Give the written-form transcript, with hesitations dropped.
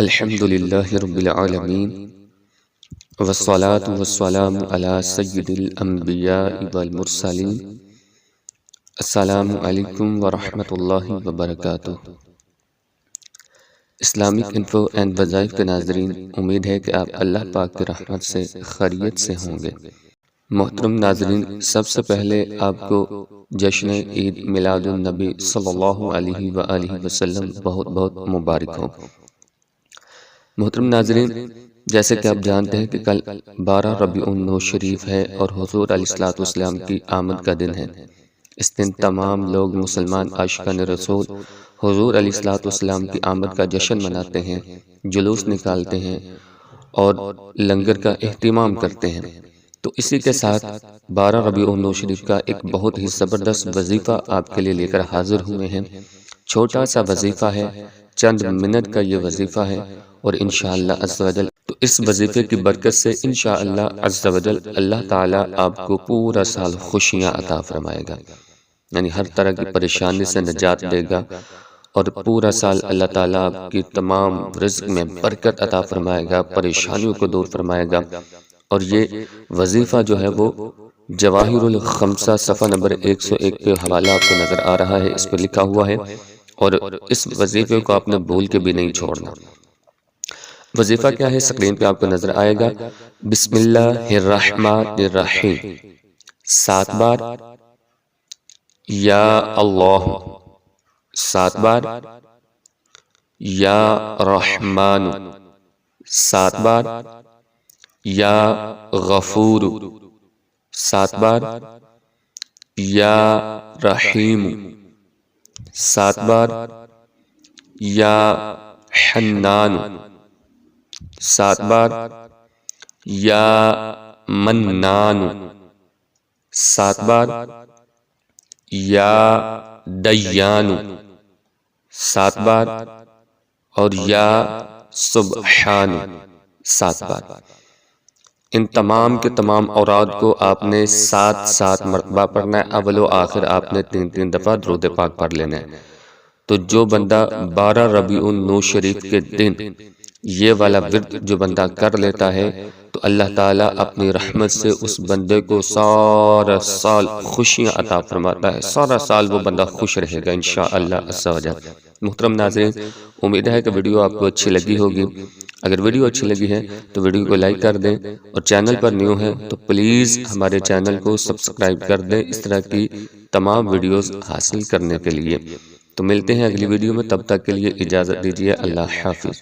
الحمد للہ رب العالمین والصلاة والسلام علی سید الانبیاء والمرسلین۔ السلام علیکم ورحمۃ اللہ وبرکاتہ۔ اسلامک انفو اینڈ وظائف کے ناظرین، امید ہے کہ آپ اللہ پاک کی رحمت سے خیریت سے ہوں گے۔ محترم ناظرین، سب سے پہلے آپ کو جشن عید میلاد النبی صلی اللہ علیہ وآلہ وسلم بہت بہت مبارک ہو۔ محترم ناظرین، جیسے کہ آپ جانتے ہیں کہ کل 12 ربیع النور شریف ہے اور حضور علیہ السلام کی آمد کا دن ہے۔ اس دن تمام لوگ مسلمان عاشقان رسول حضور علیہ السلام کی آمد کا جشن مناتے ہیں، جلوس نکالتے ہیں اور لنگر کا اہتمام کرتے ہیں۔ تو اسی کے ساتھ 12 ربیع النور شریف کا ایک بہت ہی زبردست وظیفہ آپ کے لیے لے کر حاضر ہوئے ہیں۔ چھوٹا سا وظیفہ ہے، چند منٹ کا یہ وظیفہ ہے، اور انشاءاللہ عز و جل تو اس وظیفے کی برکت سے انشاءاللہ عز و جل اللہ تعالیٰ آپ کو پورا سال خوشیاں عطا فرمائے گا، یعنی ہر طرح کی پریشانی سے نجات دے گا، اور پورا سال اللہ تعالیٰ آپ کی تمام رزق میں برکت عطا فرمائے گا، پریشانیوں کو دور فرمائے گا۔ اور یہ وظیفہ جو ہے وہ جواہر الخمسہ صفحہ نمبر 101 پہ حوالہ آپ کو نظر آ رہا ہے، اس پہ لکھا ہوا ہے، اور اس وظیفے کو آپ نے بھول کے بھی نہیں چھوڑنا۔ وظیفہ کیا ہے؟ سکرین پہ آپ کو نظر آئے گا، بسم اللہ الرحمن الرحیم 7 بار، یا اللہ 7 بار، یا رحمان 7 بار، یا غفور 7 بار، یا رحیم 7 بار، یا حنان 7 بار، یا منان 7 بار، یا دیان 7 بار، اور یا سبحان 7 بار۔ ان تمام کے تمام اوراد کو آپ نے 7 مرتبہ پڑھنا ہے۔ اول و آخر آپ نے 3 دفعہ درود پاک پڑھ لینا ہے۔ تو جو بندہ 12 ربیع النور شریف کے دن یہ والا ورد جو بندہ کر لیتا ہے تو اللہ تعالیٰ اپنی رحمت سے اس بندے کو سارا سال خوشیاں عطا فرماتا ہے، سارا سال وہ بندہ خوش رہے گا انشاءاللہ عز و جل۔ محترم ناظرین، امید ہے کہ ویڈیو آپ کو اچھی لگی ہوگی۔ اگر ویڈیو اچھی لگی ہے تو ویڈیو کو لائک کر دیں، اور چینل پر نیو ہیں تو پلیز ہمارے چینل کو سبسکرائب کر دیں اس طرح کی تمام ویڈیوز حاصل کرنے کے لیے۔ تو ملتے ہیں اگلی ویڈیو میں، تب تک کے لیے اجازت دیجیے، اللہ حافظ۔